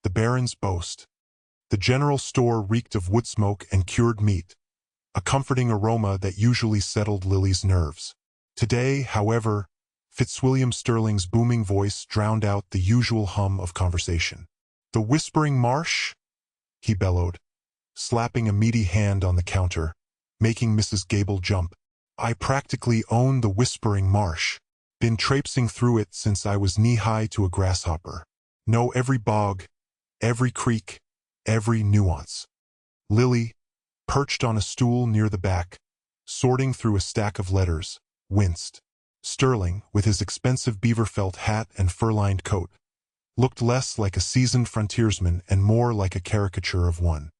The Baron's boast. The general store reeked of wood smoke and cured meat, a comforting aroma that usually settled Lily's nerves. Today, however, Fitzwilliam Sterling's booming voice drowned out the usual hum of conversation. "The Whispering Marsh?" he bellowed, slapping a meaty hand on the counter, making Mrs. Gable jump. "I practically own the Whispering Marsh. Been traipsing through it since I was knee-high to a grasshopper. Know every bog, every creek, every nuance." Lily, perched on a stool near the back, sorting through a stack of letters, winced. Sterling, with his expensive beaver felt hat and fur-lined coat, looked less like a seasoned frontiersman and more like a caricature of one.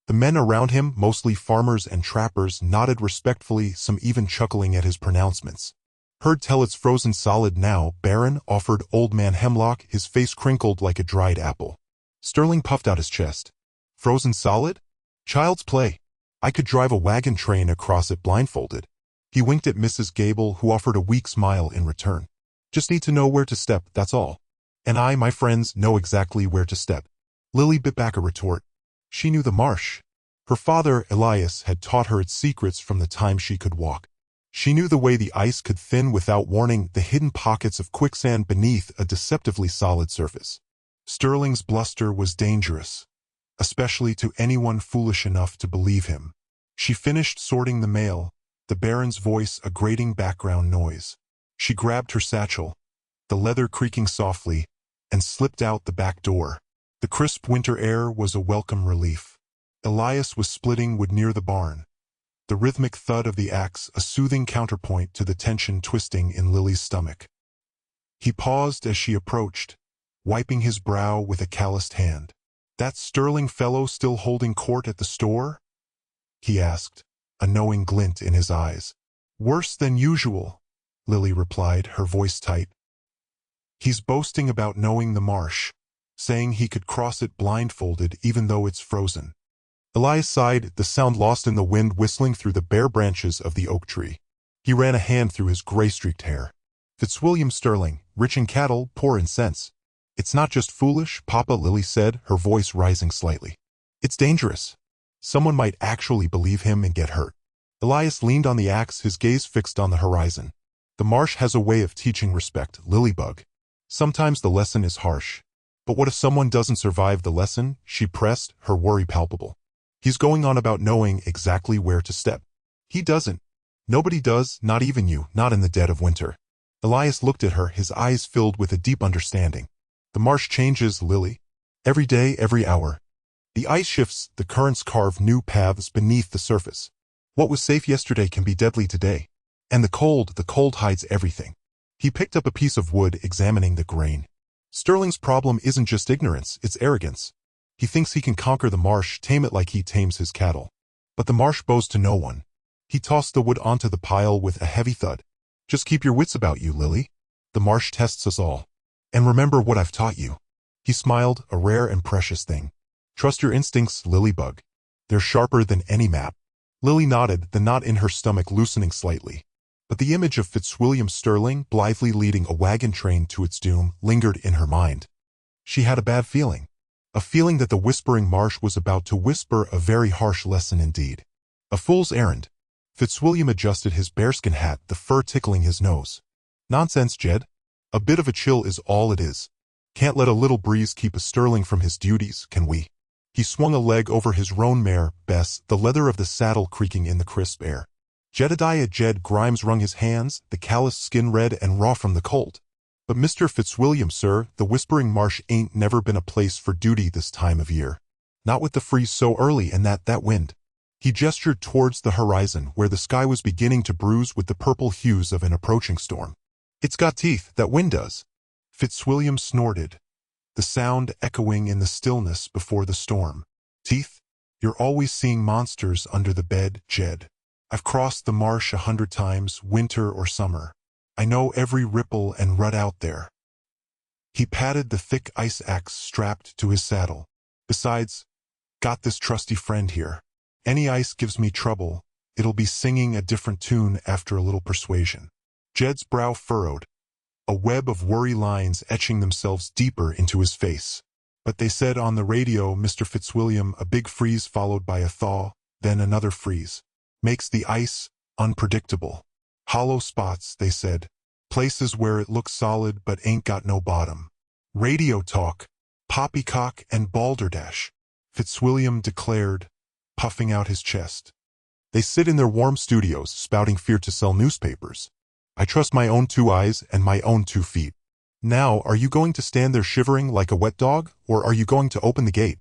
The men around him, mostly farmers and trappers, nodded respectfully, some even chuckling at his pronouncements. "Heard tell it's frozen solid now, Baron," offered Old Man Hemlock, his face crinkled like a dried apple. Sterling puffed out his chest. "Frozen solid? Child's play. I could drive a wagon train across it blindfolded." He winked at Mrs. Gable, who offered a weak smile in return. "Just need to know where to step, that's all. And I, my friends, know exactly where to step." Lily bit back a retort. She knew the marsh. Her father, Elias, had taught her its secrets from the time she could walk. She knew the way the ice could thin without warning, the hidden pockets of quicksand beneath a deceptively solid surface. Sterling's bluster was dangerous, especially to anyone foolish enough to believe him. She finished sorting the mail, the Baron's voice a grating background noise. She grabbed her satchel, the leather creaking softly, and slipped out the back door. The crisp winter air was a welcome relief. Elias was splitting wood near the barn, the rhythmic thud of the axe a soothing counterpoint to the tension twisting in Lily's stomach. He paused as she approached, wiping his brow with a calloused hand. "That Sterling fellow still holding court at the store?" he asked, a knowing glint in his eyes. "Worse than usual," Lily replied, her voice tight. "He's boasting about knowing the marsh, saying he could cross it blindfolded even though it's frozen." Elias sighed, the sound lost in the wind whistling through the bare branches of the oak tree. He ran a hand through his gray-streaked hair. "Fitzwilliam Sterling, rich in cattle, poor in sense. It's not just foolish, Papa," Lily said, her voice rising slightly. "It's dangerous. Someone might actually believe him and get hurt." Elias leaned on the axe, his gaze fixed on the horizon. "The marsh has a way of teaching respect, Lilybug. Sometimes the lesson is harsh. But what if someone doesn't survive the lesson?" she pressed, her worry palpable. "He's going on about knowing exactly where to step. He doesn't. Nobody does, not even you, not in the dead of winter." Elias looked at her, his eyes filled with a deep understanding. "The marsh changes, Lily. Every day, every hour. The ice shifts, the currents carve new paths beneath the surface. What was safe yesterday can be deadly today. And the cold hides everything." He picked up a piece of wood, examining the grain. "Sterling's problem isn't just ignorance, it's arrogance. He thinks he can conquer the marsh, tame it like he tames his cattle. But the marsh bows to no one." He tossed the wood onto the pile with a heavy thud. "Just keep your wits about you, Lily. The marsh tests us all. And remember what I've taught you." He smiled, a rare and precious thing. "Trust your instincts, Lilybug. They're sharper than any map." Lily nodded, the knot in her stomach loosening slightly. But the image of Fitzwilliam Sterling blithely leading a wagon train to its doom lingered in her mind. She had a bad feeling. A feeling that the Whispering Marsh was about to whisper a very harsh lesson indeed. A fool's errand. Fitzwilliam adjusted his bearskin hat, the fur tickling his nose. "Nonsense, Jed. A bit of a chill is all it is. Can't let a little breeze keep a Sterling from his duties, can we?" He swung a leg over his roan mare, Bess, the leather of the saddle creaking in the crisp air. "Jedediah Jed," Grimes wrung his hands, the calloused skin red and raw from the cold. "But Mr. Fitzwilliam, sir, the Whispering Marsh ain't never been a place for duty this time of year. Not with the freeze so early and that wind." He gestured towards the horizon, where the sky was beginning to bruise with the purple hues of an approaching storm. "It's got teeth, that wind does." Fitzwilliam snorted, the sound echoing in the stillness before the storm. "Teeth? You're always seeing monsters under the bed, Jed. I've crossed the marsh 100 times, winter or summer. I know every ripple and rut out there." He patted the thick ice axe strapped to his saddle. "Besides, got this trusty friend here. Any ice gives me trouble, it'll be singing a different tune after a little persuasion." Jed's brow furrowed, a web of worry lines etching themselves deeper into his face. But they said on the radio, Mr. Fitzwilliam, a big freeze followed by a thaw, then another freeze. Makes the ice unpredictable. Hollow spots, they said. Places where it looks solid but ain't got no bottom. Radio talk. Poppycock and balderdash, Fitzwilliam declared, puffing out his chest. They sit in their warm studios, spouting fear to sell newspapers. I trust my own 2 eyes and my own 2 feet. Now, are you going to stand there shivering like a wet dog, or are you going to open the gate?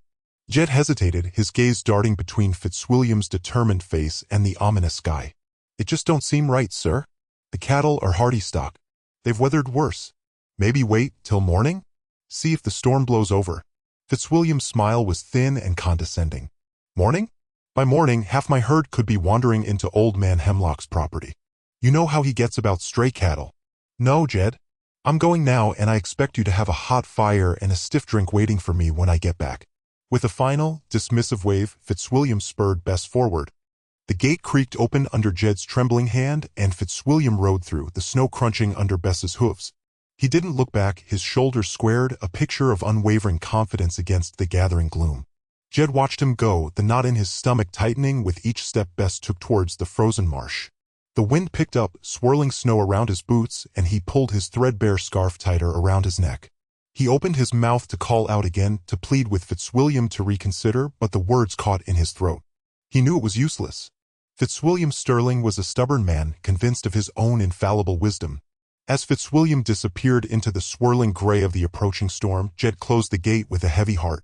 Jed hesitated, his gaze darting between Fitzwilliam's determined face and the ominous sky. It just don't seem right, sir. The cattle are hardy stock. They've weathered worse. Maybe wait till morning? See if the storm blows over. Fitzwilliam's smile was thin and condescending. Morning? By morning, half my herd could be wandering into Old Man Hemlock's property. You know how he gets about stray cattle. No, Jed. I'm going now, and I expect you to have a hot fire and a stiff drink waiting for me when I get back. With a final, dismissive wave, Fitzwilliam spurred Bess forward. The gate creaked open under Jed's trembling hand, and Fitzwilliam rode through, the snow crunching under Bess's hooves. He didn't look back, his shoulders squared, a picture of unwavering confidence against the gathering gloom. Jed watched him go, the knot in his stomach tightening with each step Bess took towards the frozen marsh. The wind picked up, swirling snow around his boots, and he pulled his threadbare scarf tighter around his neck. He opened his mouth to call out again, to plead with Fitzwilliam to reconsider, but the words caught in his throat. He knew it was useless. Fitzwilliam Sterling was a stubborn man, convinced of his own infallible wisdom. As Fitzwilliam disappeared into the swirling gray of the approaching storm, Jed closed the gate with a heavy heart.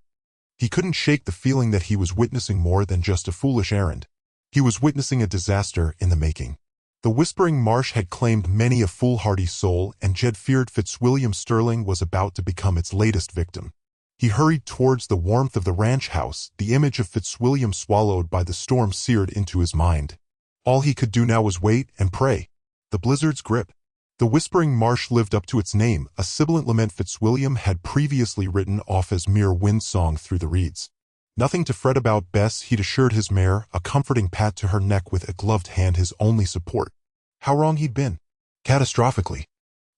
He couldn't shake the feeling that he was witnessing more than just a foolish errand. He was witnessing a disaster in the making. The Whispering Marsh had claimed many a foolhardy soul, and Jed feared Fitzwilliam Sterling was about to become its latest victim. He hurried towards the warmth of the ranch house, the image of Fitzwilliam swallowed by the storm seared into his mind. All he could do now was wait and pray. The blizzard's grip. The Whispering Marsh lived up to its name, a sibilant lament Fitzwilliam had previously written off as mere wind song through the reeds. Nothing to fret about, Bess, he'd assured his mare, a comforting pat to her neck with a gloved hand his only support. How wrong he'd been. Catastrophically.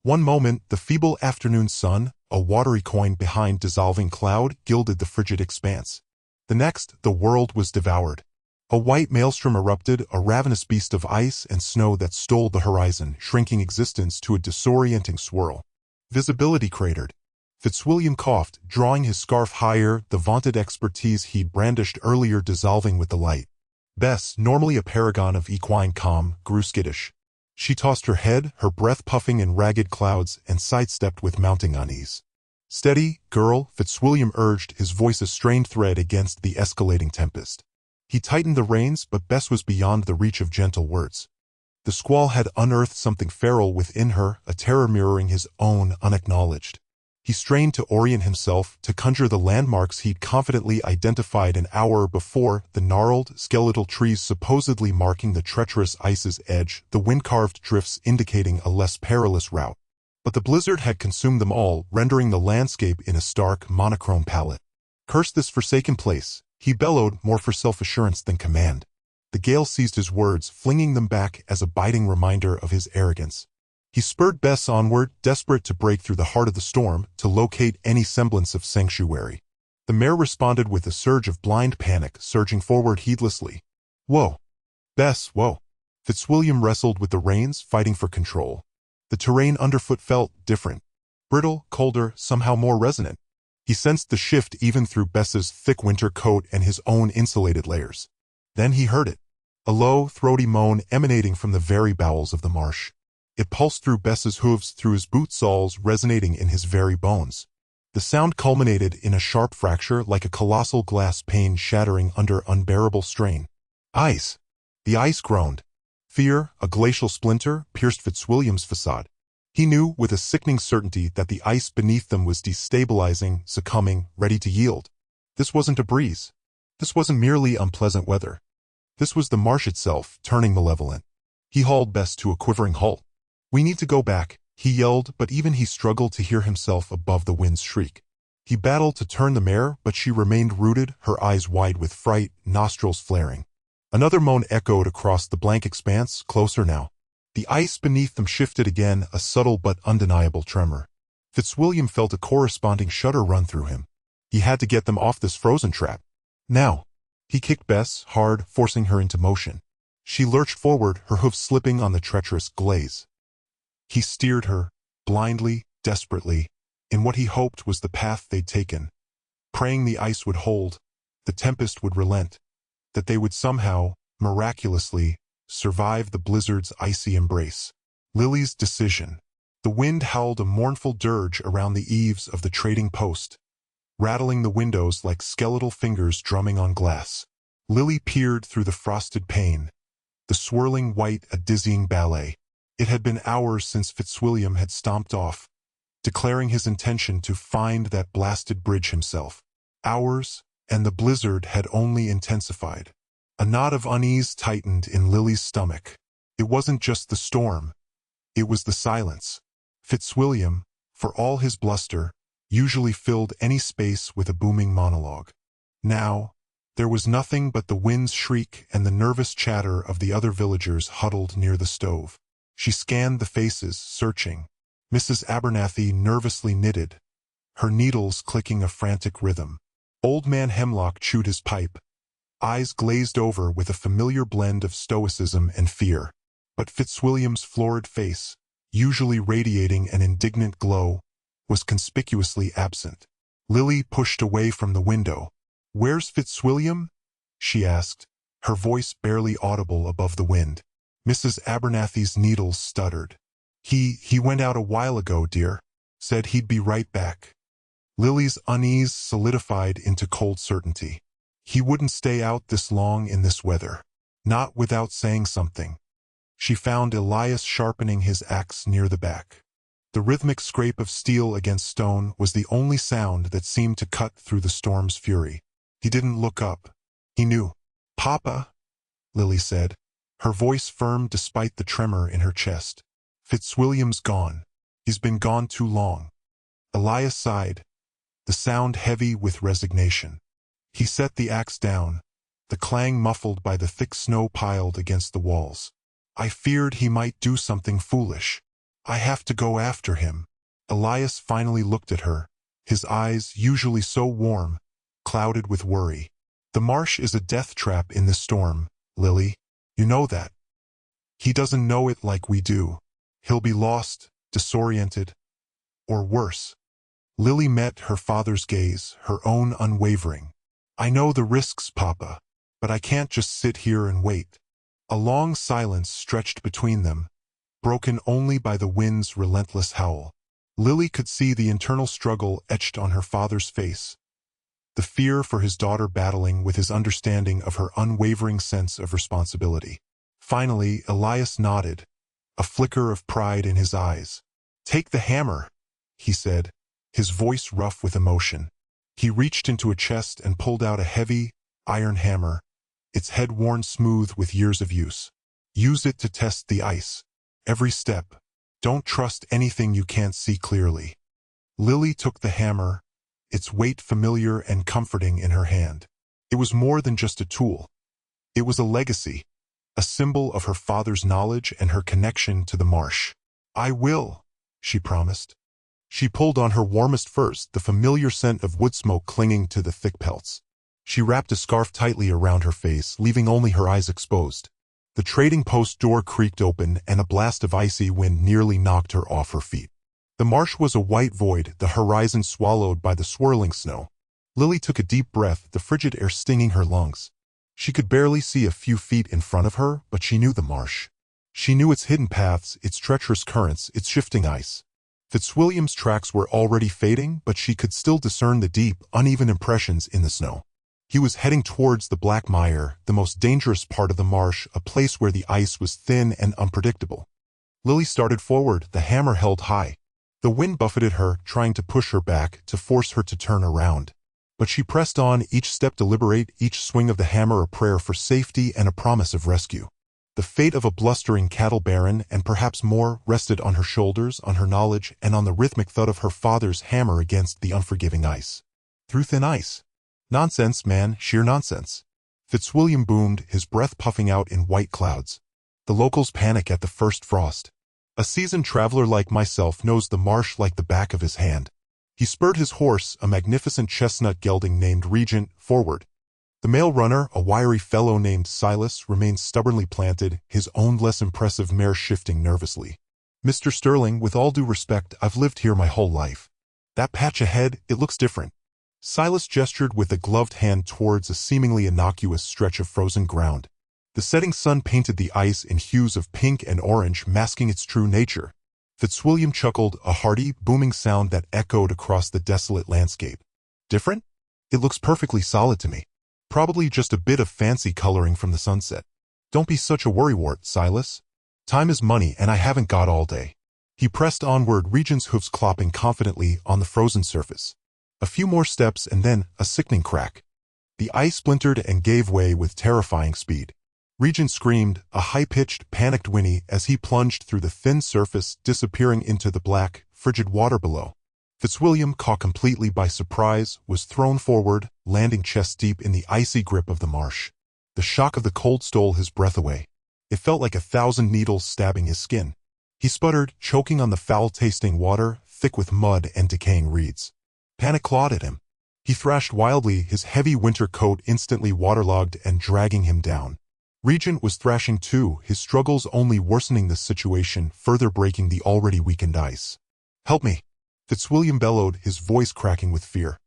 One moment, the feeble afternoon sun, a watery coin behind dissolving cloud, gilded the frigid expanse. The next, the world was devoured. A white maelstrom erupted, a ravenous beast of ice and snow that stole the horizon, shrinking existence to a disorienting swirl. Visibility cratered. Fitzwilliam coughed, drawing his scarf higher, the vaunted expertise he'd brandished earlier dissolving with the light. Bess, normally a paragon of equine calm, grew skittish. She tossed her head, her breath puffing in ragged clouds, and sidestepped with mounting unease. Steady, girl, Fitzwilliam urged, his voice a strained thread against the escalating tempest. He tightened the reins, but Bess was beyond the reach of gentle words. The squall had unearthed something feral within her, a terror mirroring his own, unacknowledged. He strained to orient himself, to conjure the landmarks he'd confidently identified an hour before, the gnarled, skeletal trees supposedly marking the treacherous ice's edge, the wind-carved drifts indicating a less perilous route. But the blizzard had consumed them all, rendering the landscape in a stark, monochrome palette. Curse this forsaken place, he bellowed, more for self-assurance than command. The gale seized his words, flinging them back as a biting reminder of his arrogance. He spurred Bess onward, desperate to break through the heart of the storm, to locate any semblance of sanctuary. The mare responded with a surge of blind panic, surging forward heedlessly. Whoa! Bess, whoa! Fitzwilliam wrestled with the reins, fighting for control. The terrain underfoot felt different. Brittle, colder, somehow more resonant. He sensed the shift even through Bess's thick winter coat and his own insulated layers. Then he heard it. A low, throaty moan emanating from the very bowels of the marsh. It pulsed through Bess's hooves, through his boot soles, resonating in his very bones. The sound culminated in a sharp fracture, like a colossal glass pane shattering under unbearable strain. Ice! The ice groaned. Fear, a glacial splinter, pierced Fitzwilliam's facade. He knew with a sickening certainty that the ice beneath them was destabilizing, succumbing, ready to yield. This wasn't a breeze. This wasn't merely unpleasant weather. This was the marsh itself, turning malevolent. He hauled Bess to a quivering halt. We need to go back, he yelled, but even he struggled to hear himself above the wind's shriek. He battled to turn the mare, but she remained rooted, her eyes wide with fright, nostrils flaring. Another moan echoed across the blank expanse, closer now. The ice beneath them shifted again, a subtle but undeniable tremor. Fitzwilliam felt a corresponding shudder run through him. He had to get them off this frozen trap. Now. He kicked Bess hard, forcing her into motion. She lurched forward, her hooves slipping on the treacherous glaze. He steered her, blindly, desperately, in what he hoped was the path they'd taken, praying the ice would hold, the tempest would relent, that they would somehow, miraculously, survive the blizzard's icy embrace. Lily's decision. The wind howled a mournful dirge around the eaves of the trading post, rattling the windows like skeletal fingers drumming on glass. Lily peered through the frosted pane, the swirling white a dizzying ballet. It had been hours since Fitzwilliam had stomped off, declaring his intention to find that blasted bridge himself. Hours, and the blizzard had only intensified. A knot of unease tightened in Lily's stomach. It wasn't just the storm. It was the silence. Fitzwilliam, for all his bluster, usually filled any space with a booming monologue. Now, there was nothing but the wind's shriek and the nervous chatter of the other villagers huddled near the stove. She scanned the faces, searching. Mrs. Abernathy nervously knitted, her needles clicking a frantic rhythm. Old Man Hemlock chewed his pipe, eyes glazed over with a familiar blend of stoicism and fear. But Fitzwilliam's florid face, usually radiating an indignant glow, was conspicuously absent. Lily pushed away from the window. "Where's Fitzwilliam?" she asked, her voice barely audible above the wind. Mrs. Abernathy's needles stuttered. He went out a while ago, dear. Said he'd be right back." Lily's unease solidified into cold certainty. He wouldn't stay out this long in this weather. Not without saying something. She found Elias sharpening his axe near the back. The rhythmic scrape of steel against stone was the only sound that seemed to cut through the storm's fury. He didn't look up. He knew. "Papa," Lily said, her voice firm despite the tremor in her chest. "Fitzwilliam's gone. He's been gone too long." Elias sighed, the sound heavy with resignation. He set the axe down, the clang muffled by the thick snow piled against the walls. "I feared he might do something foolish. I have to go after him." Elias finally looked at her, his eyes, usually so warm, clouded with worry. "The marsh is a death trap in this storm, Lily. You know that. He doesn't know it like we do. He'll be lost, disoriented, or worse." Lily met her father's gaze, her own unwavering. "I know the risks, Papa, but I can't just sit here and wait." A long silence stretched between them, broken only by the wind's relentless howl. Lily could see the internal struggle etched on her father's face, the fear for his daughter battling with his understanding of her unwavering sense of responsibility. Finally, Elias nodded, a flicker of pride in his eyes. "Take the hammer," he said, his voice rough with emotion. He reached into a chest and pulled out a heavy, iron hammer, its head worn smooth with years of use. "Use it to test the ice. Every step. Don't trust anything you can't see clearly." Lily took the hammer, its weight familiar and comforting in her hand. It was more than just a tool. It was a legacy, a symbol of her father's knowledge and her connection to the marsh. "I will," she promised. She pulled on her warmest furs, the familiar scent of wood smoke clinging to the thick pelts. She wrapped a scarf tightly around her face, leaving only her eyes exposed. The trading post door creaked open, and a blast of icy wind nearly knocked her off her feet. The marsh was a white void, the horizon swallowed by the swirling snow. Lily took a deep breath, the frigid air stinging her lungs. She could barely see a few feet in front of her, but she knew the marsh. She knew its hidden paths, its treacherous currents, its shifting ice. Fitzwilliam's tracks were already fading, but she could still discern the deep, uneven impressions in the snow. He was heading towards the black mire, the most dangerous part of the marsh, a place where the ice was thin and unpredictable. Lily started forward, the hammer held high. The wind buffeted her, trying to push her back, to force her to turn around. But she pressed on, each step deliberate, each swing of the hammer a prayer for safety and a promise of rescue. The fate of a blustering cattle baron, and perhaps more, rested on her shoulders, on her knowledge, and on the rhythmic thud of her father's hammer against the unforgiving ice. Through thin ice. "Nonsense, man, sheer nonsense." Fitzwilliam boomed, his breath puffing out in white clouds. "The locals panic at the first frost. A seasoned traveler like myself knows the marsh like the back of his hand. He spurred his horse, a magnificent chestnut gelding named Regent, forward. The male runner, a wiry fellow named Silas, remained stubbornly planted, his own less impressive mare shifting nervously. "Mr. Sterling, with all due respect, I've lived here my whole life. That patch ahead, it looks different." Silas gestured with a gloved hand towards a seemingly innocuous stretch of frozen ground. The setting sun painted the ice in hues of pink and orange, masking its true nature. Fitzwilliam chuckled, a hearty, booming sound that echoed across the desolate landscape. "Different? It looks perfectly solid to me. Probably just a bit of fancy coloring from the sunset. Don't be such a worrywart, Silas. Time is money and I haven't got all day." He pressed onward, Regent's hoofs clopping confidently on the frozen surface. A few more steps and then a sickening crack. The ice splintered and gave way with terrifying speed. Regent screamed, a high-pitched, panicked whinny as he plunged through the thin surface, disappearing into the black, frigid water below. Fitzwilliam, caught completely by surprise, was thrown forward, landing chest-deep in the icy grip of the marsh. The shock of the cold stole his breath away. It felt like 1,000 needles stabbing his skin. He sputtered, choking on the foul-tasting water, thick with mud and decaying reeds. Panic clawed at him. He thrashed wildly, his heavy winter coat instantly waterlogged and dragging him down. Regent was thrashing too, his struggles only worsening the situation, further breaking the already weakened ice. "Help me!" Fitzwilliam bellowed, his voice cracking with fear.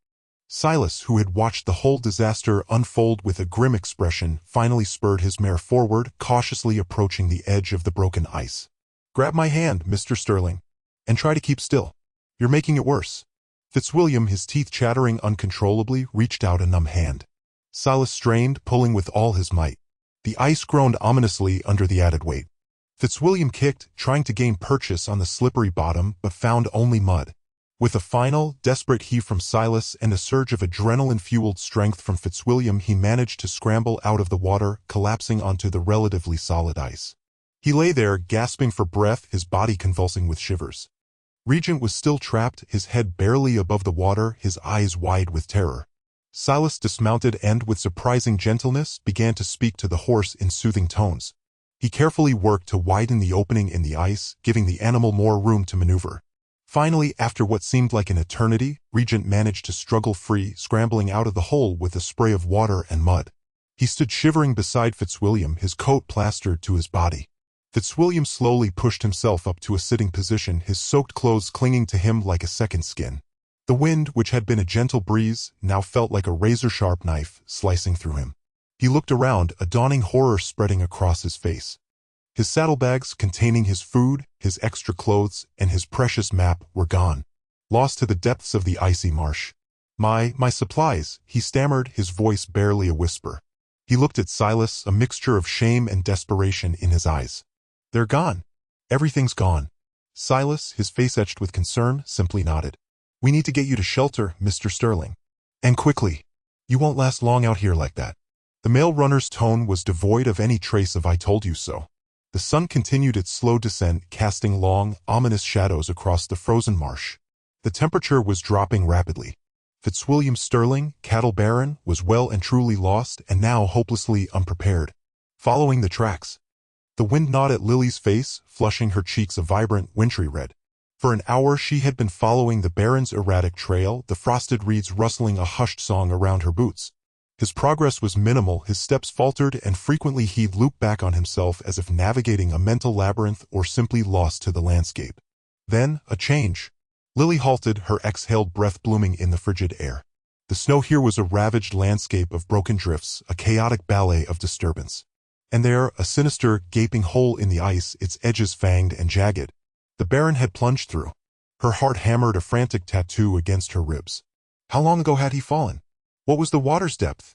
Silas, who had watched the whole disaster unfold with a grim expression, finally spurred his mare forward, cautiously approaching the edge of the broken ice. "Grab my hand, Mr. Sterling, and try to keep still. You're making it worse." Fitzwilliam, his teeth chattering uncontrollably, reached out a numb hand. Silas strained, pulling with all his might. The ice groaned ominously under the added weight. Fitzwilliam kicked, trying to gain purchase on the slippery bottom, but found only mud. With a final, desperate heave from Silas and a surge of adrenaline-fueled strength from Fitzwilliam, he managed to scramble out of the water, collapsing onto the relatively solid ice. He lay there, gasping for breath, his body convulsing with shivers. Regent was still trapped, his head barely above the water, his eyes wide with terror. Silas dismounted and, with surprising gentleness, began to speak to the horse in soothing tones. He carefully worked to widen the opening in the ice, giving the animal more room to maneuver. Finally, after what seemed like an eternity, Regent managed to struggle free, scrambling out of the hole with a spray of water and mud. He stood shivering beside Fitzwilliam, his coat plastered to his body. Fitzwilliam slowly pushed himself up to a sitting position, his soaked clothes clinging to him like a second skin. The wind, which had been a gentle breeze, now felt like a razor-sharp knife, slicing through him. He looked around, a dawning horror spreading across his face. His saddlebags, containing his food, his extra clothes, and his precious map, were gone, lost to the depths of the icy marsh. My supplies," he stammered, his voice barely a whisper. He looked at Silas, a mixture of shame and desperation in his eyes. "They're gone. Everything's gone." Silas, his face etched with concern, simply nodded. "We need to get you to shelter, Mr. Sterling. And quickly. You won't last long out here like that." The male runner's tone was devoid of any trace of "I told you so." The sun continued its slow descent, casting long, ominous shadows across the frozen marsh. The temperature was dropping rapidly. Fitzwilliam Sterling, cattle baron, was well and truly lost and now hopelessly unprepared. Following the tracks. The wind gnawed at Lily's face, flushing her cheeks a vibrant, wintry red. For an hour she had been following the baron's erratic trail, the frosted reeds rustling a hushed song around her boots. His progress was minimal, his steps faltered, and frequently he'd loop back on himself as if navigating a mental labyrinth or simply lost to the landscape. Then, a change. Lily halted, her exhaled breath blooming in the frigid air. The snow here was a ravaged landscape of broken drifts, a chaotic ballet of disturbance. And there, a sinister, gaping hole in the ice, its edges fanged and jagged. The Baron had plunged through. Her heart hammered a frantic tattoo against her ribs. How long ago had he fallen? What was the water's depth?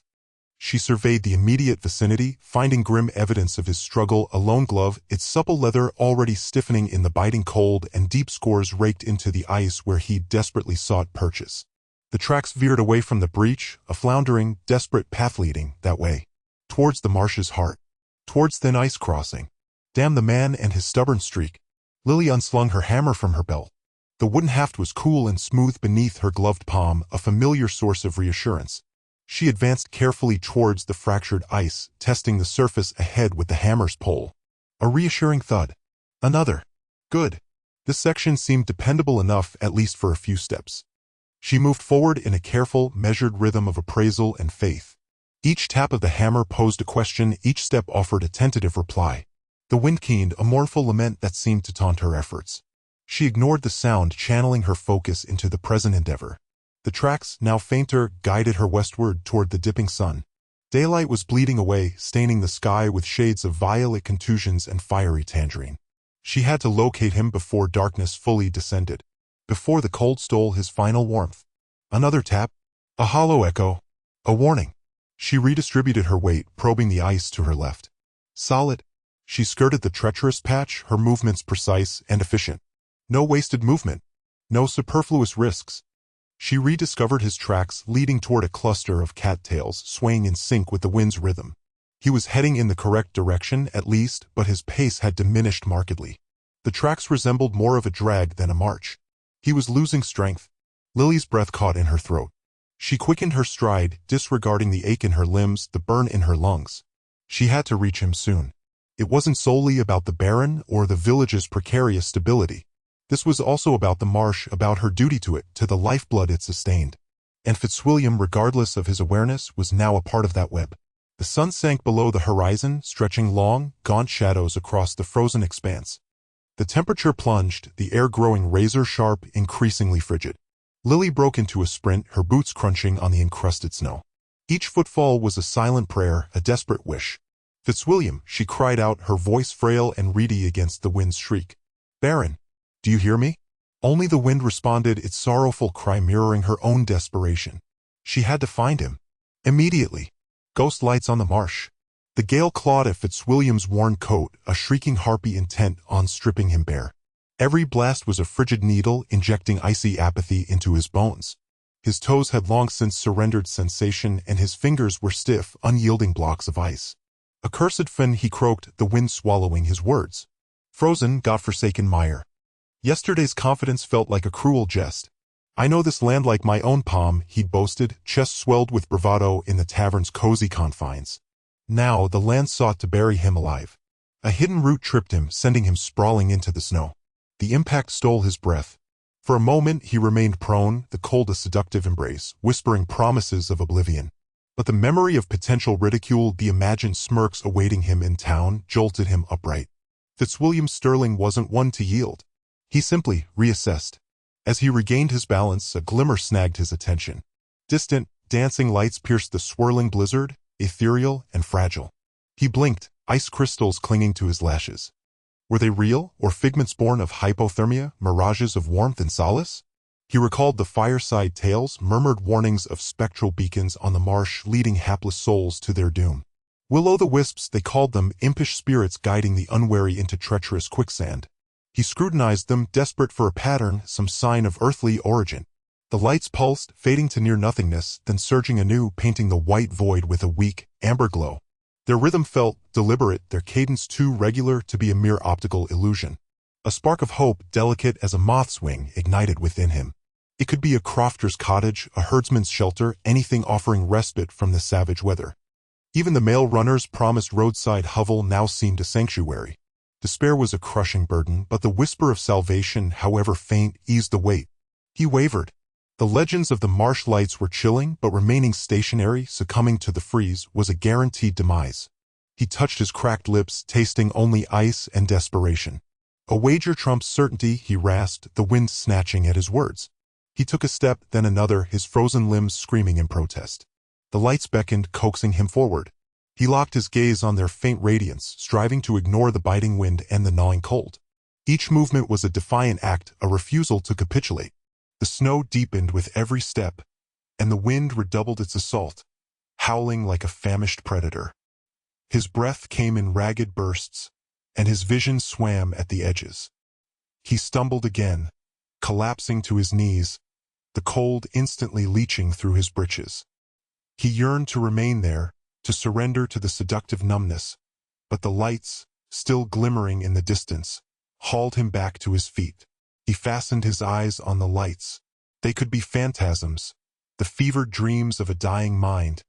She surveyed the immediate vicinity, finding grim evidence of his struggle, a lone glove, its supple leather already stiffening in the biting cold, and deep scores raked into the ice where he desperately sought purchase. The tracks veered away from the breach, a floundering, desperate path leading that way. Towards the marsh's heart. Towards thin ice crossing. Damn the man and his stubborn streak. Lily unslung her hammer from her belt. The wooden haft was cool and smooth beneath her gloved palm, a familiar source of reassurance. She advanced carefully towards the fractured ice, testing the surface ahead with the hammer's pole. A reassuring thud. Another. Good. This section seemed dependable enough, at least for a few steps. She moved forward in a careful, measured rhythm of appraisal and faith. Each tap of the hammer posed a question, each step offered a tentative reply. The wind keened, a mournful lament that seemed to taunt her efforts. She ignored the sound, channeling her focus into the present endeavor. The tracks, now fainter, guided her westward toward the dipping sun. Daylight was bleeding away, staining the sky with shades of violet contusions and fiery tangerine. She had to locate him before darkness fully descended, before the cold stole his final warmth. Another tap, a hollow echo, a warning. She redistributed her weight, probing the ice to her left. Solid. She skirted the treacherous patch, her movements precise and efficient. No wasted movement. No superfluous risks. She rediscovered his tracks leading toward a cluster of cattails swaying in sync with the wind's rhythm. He was heading in the correct direction, at least, but his pace had diminished markedly. The tracks resembled more of a drag than a march. He was losing strength. Lily's breath caught in her throat. She quickened her stride, disregarding the ache in her limbs, the burn in her lungs. She had to reach him soon. It wasn't solely about the Baron or the village's precarious stability. This was also about the marsh, about her duty to it, to the lifeblood it sustained. And Fitzwilliam, regardless of his awareness, was now a part of that web. The sun sank below the horizon, stretching long, gaunt shadows across the frozen expanse. The temperature plunged, the air growing razor-sharp, increasingly frigid. Lily broke into a sprint, her boots crunching on the encrusted snow. Each footfall was a silent prayer, a desperate wish. "Fitzwilliam," she cried out, her voice frail and reedy against the wind's shriek. "Baron, do you hear me?" Only the wind responded, its sorrowful cry mirroring her own desperation. She had to find him. Immediately. Ghost lights on the marsh. The gale clawed at Fitzwilliam's worn coat, a shrieking harpy intent on stripping him bare. Every blast was a frigid needle, injecting icy apathy into his bones. His toes had long since surrendered sensation, and his fingers were stiff, unyielding blocks of ice. "Accursed fin," he croaked, the wind swallowing his words. "Frozen, godforsaken mire. Yesterday's confidence felt like a cruel jest. I know this land like my own palm," he boasted, chest swelled with bravado in the tavern's cozy confines. Now the land sought to bury him alive. A hidden root tripped him, sending him sprawling into the snow. The impact stole his breath. For a moment he remained prone, the cold a seductive embrace, whispering promises of oblivion. But the memory of potential ridicule, the imagined smirks awaiting him in town, jolted him upright. Fitzwilliam Sterling wasn't one to yield. He simply reassessed. As he regained his balance, a glimmer snagged his attention. Distant, dancing lights pierced the swirling blizzard, ethereal and fragile. He blinked, ice crystals clinging to his lashes. Were they real, or figments born of hypothermia, mirages of warmth and solace? He recalled the fireside tales, murmured warnings of spectral beacons on the marsh leading hapless souls to their doom. Will-o'-the-wisps, they called them, impish spirits guiding the unwary into treacherous quicksand. He scrutinized them, desperate for a pattern, some sign of earthly origin. The lights pulsed, fading to near nothingness, then surging anew, painting the white void with a weak, amber glow. Their rhythm felt deliberate, their cadence too regular to be a mere optical illusion. A spark of hope, delicate as a moth's wing, ignited within him. It could be a crofter's cottage, a herdsman's shelter, anything offering respite from the savage weather. Even the mail runner's promised roadside hovel now seemed a sanctuary. Despair was a crushing burden, but the whisper of salvation, however faint, eased the weight. He wavered. The legends of the marsh lights were chilling, but remaining stationary, succumbing to the freeze, was a guaranteed demise. He touched his cracked lips, tasting only ice and desperation. A wager trumps certainty, he rasped, the wind snatching at his words. He took a step, then another, his frozen limbs screaming in protest. The lights beckoned, coaxing him forward. He locked his gaze on their faint radiance, striving to ignore the biting wind and the gnawing cold. Each movement was a defiant act, a refusal to capitulate. The snow deepened with every step, and the wind redoubled its assault, howling like a famished predator. His breath came in ragged bursts, and his vision swam at the edges. He stumbled again, collapsing to his knees, the cold instantly leaching through his breeches. He yearned to remain there, to surrender to the seductive numbness, but the lights, still glimmering in the distance, hauled him back to his feet. He fastened his eyes on the lights. They could be phantasms, the fevered dreams of a dying mind,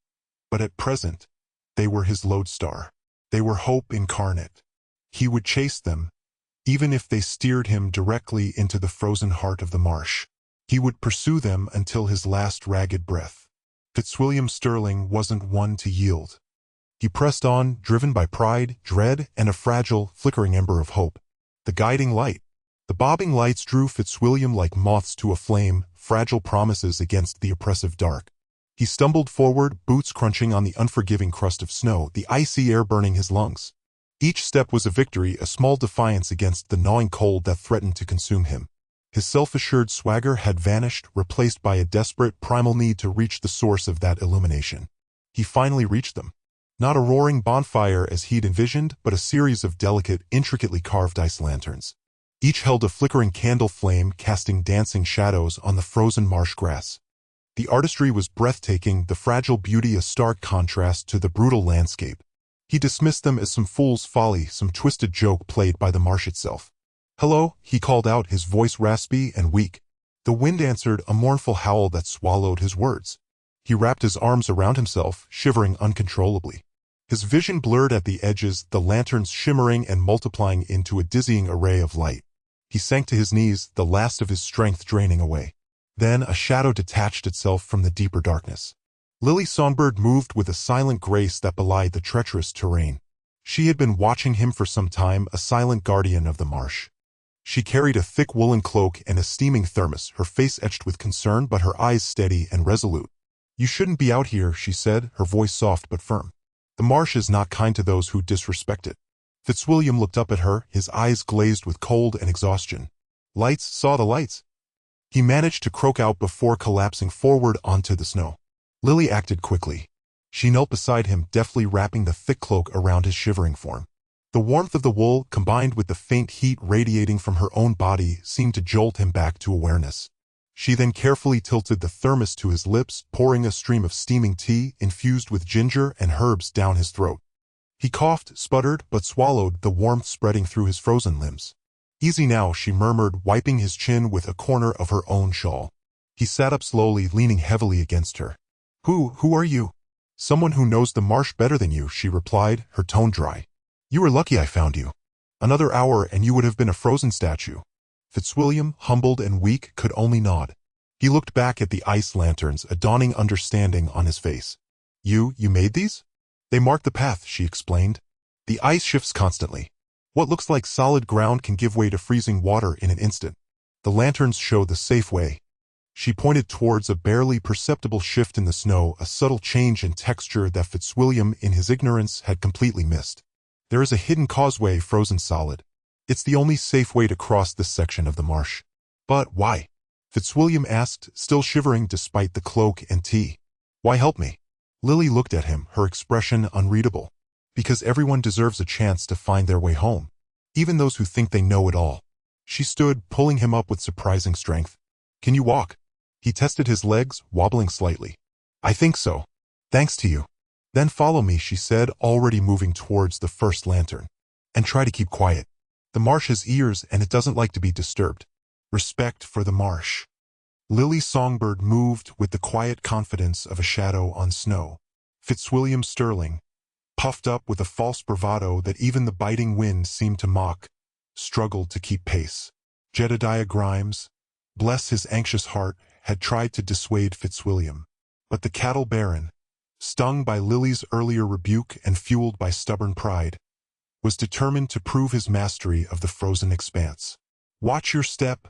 but at present, they were his lodestar. They were hope incarnate. He would chase them, even if they steered him directly into the frozen heart of the marsh. He would pursue them until his last ragged breath. Fitzwilliam Sterling wasn't one to yield. He pressed on, driven by pride, dread, and a fragile, flickering ember of hope. The guiding light. The bobbing lights drew Fitzwilliam like moths to a flame, fragile promises against the oppressive dark. He stumbled forward, boots crunching on the unforgiving crust of snow, the icy air burning his lungs. Each step was a victory, a small defiance against the gnawing cold that threatened to consume him. His self-assured swagger had vanished, replaced by a desperate, primal need to reach the source of that illumination. He finally reached them. Not a roaring bonfire as he'd envisioned, but a series of delicate, intricately carved ice lanterns. Each held a flickering candle flame, casting dancing shadows on the frozen marsh grass. The artistry was breathtaking, the fragile beauty a stark contrast to the brutal landscape. He dismissed them as some fool's folly, some twisted joke played by the marsh itself. "Hello," he called out, his voice raspy and weak. The wind answered, a mournful howl that swallowed his words. He wrapped his arms around himself, shivering uncontrollably. His vision blurred at the edges, the lanterns shimmering and multiplying into a dizzying array of light. He sank to his knees, the last of his strength draining away. Then a shadow detached itself from the deeper darkness. Lily Songbird moved with a silent grace that belied the treacherous terrain. She had been watching him for some time, a silent guardian of the marsh. She carried a thick woolen cloak and a steaming thermos, her face etched with concern but her eyes steady and resolute. "You shouldn't be out here," she said, her voice soft but firm. "The marsh is not kind to those who disrespect it." Fitzwilliam looked up at her, his eyes glazed with cold and exhaustion. "Lights, saw the lights," he managed to croak out before collapsing forward onto the snow. Lily acted quickly. She knelt beside him, deftly wrapping the thick cloak around his shivering form. The warmth of the wool, combined with the faint heat radiating from her own body, seemed to jolt him back to awareness. She then carefully tilted the thermos to his lips, pouring a stream of steaming tea, infused with ginger and herbs, down his throat. He coughed, sputtered, but swallowed, the warmth spreading through his frozen limbs. "Easy now," she murmured, wiping his chin with a corner of her own shawl. He sat up slowly, leaning heavily against her. Who are you?" "Someone who knows the marsh better than you," she replied, her tone dry. "You were lucky I found you. Another hour and you would have been a frozen statue." Fitzwilliam, humbled and weak, could only nod. He looked back at the ice lanterns, a dawning understanding on his face. You made these?" "They mark the path," she explained. "The ice shifts constantly. What looks like solid ground can give way to freezing water in an instant. The lanterns show the safe way." She pointed towards a barely perceptible shift in the snow, a subtle change in texture that Fitzwilliam, in his ignorance, had completely missed. "There is a hidden causeway frozen solid. It's the only safe way to cross this section of the marsh." "But why?" Fitzwilliam asked, still shivering despite the cloak and tea. "Why help me?" Lily looked at him, her expression unreadable. "Because everyone deserves a chance to find their way home. Even those who think they know it all." She stood, pulling him up with surprising strength. "Can you walk?" He tested his legs, wobbling slightly. "I think so. Thanks to you." "Then follow me," she said, already moving towards the first lantern. "And try to keep quiet. The marsh has ears and it doesn't like to be disturbed. Respect for the marsh." Lily Songbird moved with the quiet confidence of a shadow on snow. Fitzwilliam Sterling, puffed up with a false bravado that even the biting wind seemed to mock, struggled to keep pace. Jedediah Grimes, bless his anxious heart, had tried to dissuade Fitzwilliam. But the cattle baron, stung by Lily's earlier rebuke and fueled by stubborn pride, was determined to prove his mastery of the frozen expanse. "Watch your step,"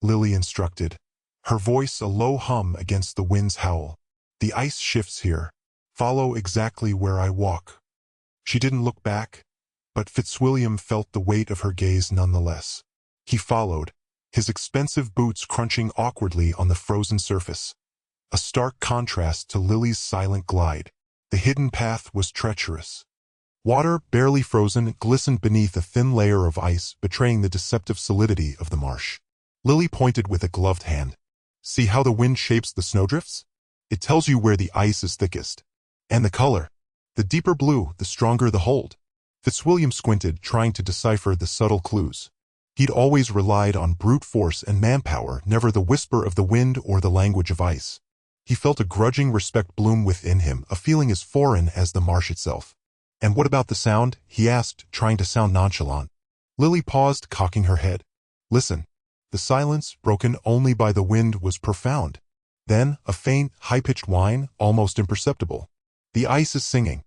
Lily instructed, her voice a low hum against the wind's howl. "The ice shifts here. Follow exactly where I walk." She didn't look back, but Fitzwilliam felt the weight of her gaze nonetheless. He followed, his expensive boots crunching awkwardly on the frozen surface. A stark contrast to Lily's silent glide. The hidden path was treacherous. Water, barely frozen, glistened beneath a thin layer of ice, betraying the deceptive solidity of the marsh. Lily pointed with a gloved hand. "See how the wind shapes the snowdrifts? It tells you where the ice is thickest. And the color. The deeper blue, the stronger the hold." Fitzwilliam squinted, trying to decipher the subtle clues. He'd always relied on brute force and manpower, never the whisper of the wind or the language of ice. He felt a grudging respect bloom within him, a feeling as foreign as the marsh itself. "And what about the sound?" he asked, trying to sound nonchalant. Lily paused, cocking her head. "Listen. The The silence, broken only by the wind, was profound. Then, a faint, high-pitched whine, almost imperceptible. The ice is singing.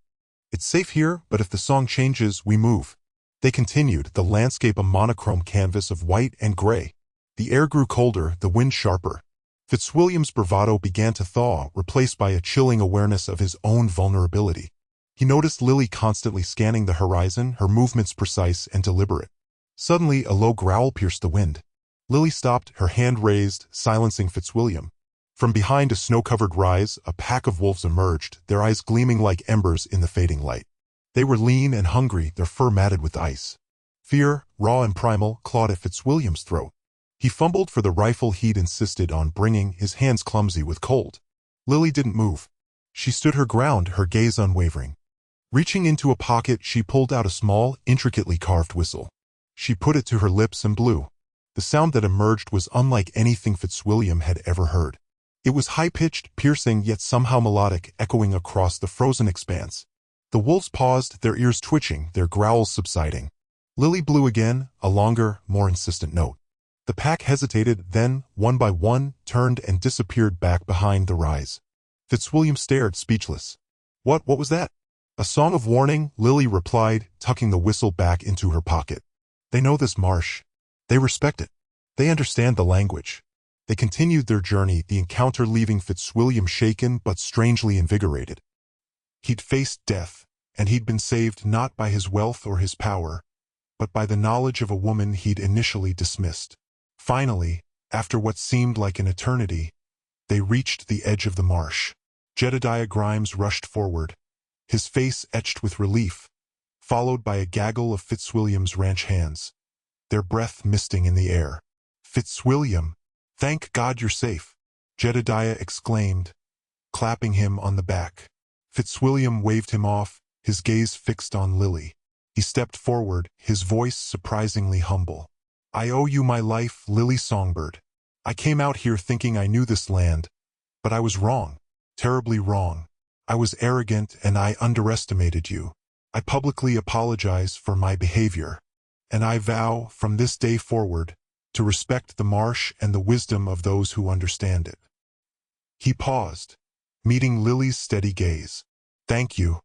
It's safe here, but if the song changes, we move. They continued, the landscape a monochrome canvas of white and gray. The air grew colder, the wind sharper. Fitzwilliam's bravado began to thaw, replaced by a chilling awareness of his own vulnerability. He noticed Lily constantly scanning the horizon, her movements precise and deliberate. Suddenly, a low growl pierced the wind. Lily stopped, her hand raised, silencing Fitzwilliam. From behind a snow-covered rise, a pack of wolves emerged, their eyes gleaming like embers in the fading light. They were lean and hungry, their fur matted with ice. Fear, raw and primal, clawed at Fitzwilliam's throat. He fumbled for the rifle he'd insisted on bringing, his hands clumsy with cold. Lily didn't move. She stood her ground, her gaze unwavering. Reaching into a pocket, she pulled out a small, intricately carved whistle. She put it to her lips and blew. The sound that emerged was unlike anything Fitzwilliam had ever heard. It was high-pitched, piercing, yet somehow melodic, echoing across the frozen expanse. The wolves paused, their ears twitching, their growls subsiding. Lily blew again, a longer, more insistent note. The pack hesitated, then, one by one, turned and disappeared back behind the rise. Fitzwilliam stared, speechless. What was that? A song of warning, Lily replied, tucking the whistle back into her pocket. They know this marsh. They respect it. They understand the language. They continued their journey, the encounter leaving Fitzwilliam shaken but strangely invigorated. He'd faced death, and he'd been saved not by his wealth or his power, but by the knowledge of a woman he'd initially dismissed. Finally, after what seemed like an eternity, they reached the edge of the marsh. Jedediah Grimes rushed forward, his face etched with relief, followed by a gaggle of Fitzwilliam's ranch hands, their breath misting in the air. Fitzwilliam! Thank God you're safe, Jedediah exclaimed, clapping him on the back. Fitzwilliam waved him off, his gaze fixed on Lily. He stepped forward, his voice surprisingly humble. I owe you my life, Lily Songbird. I came out here thinking I knew this land, but I was wrong, terribly wrong. I was arrogant and I underestimated you. I publicly apologize for my behavior, and I vow, from this day forward, to respect the marsh and the wisdom of those who understand it. He paused, meeting Lily's steady gaze. Thank you,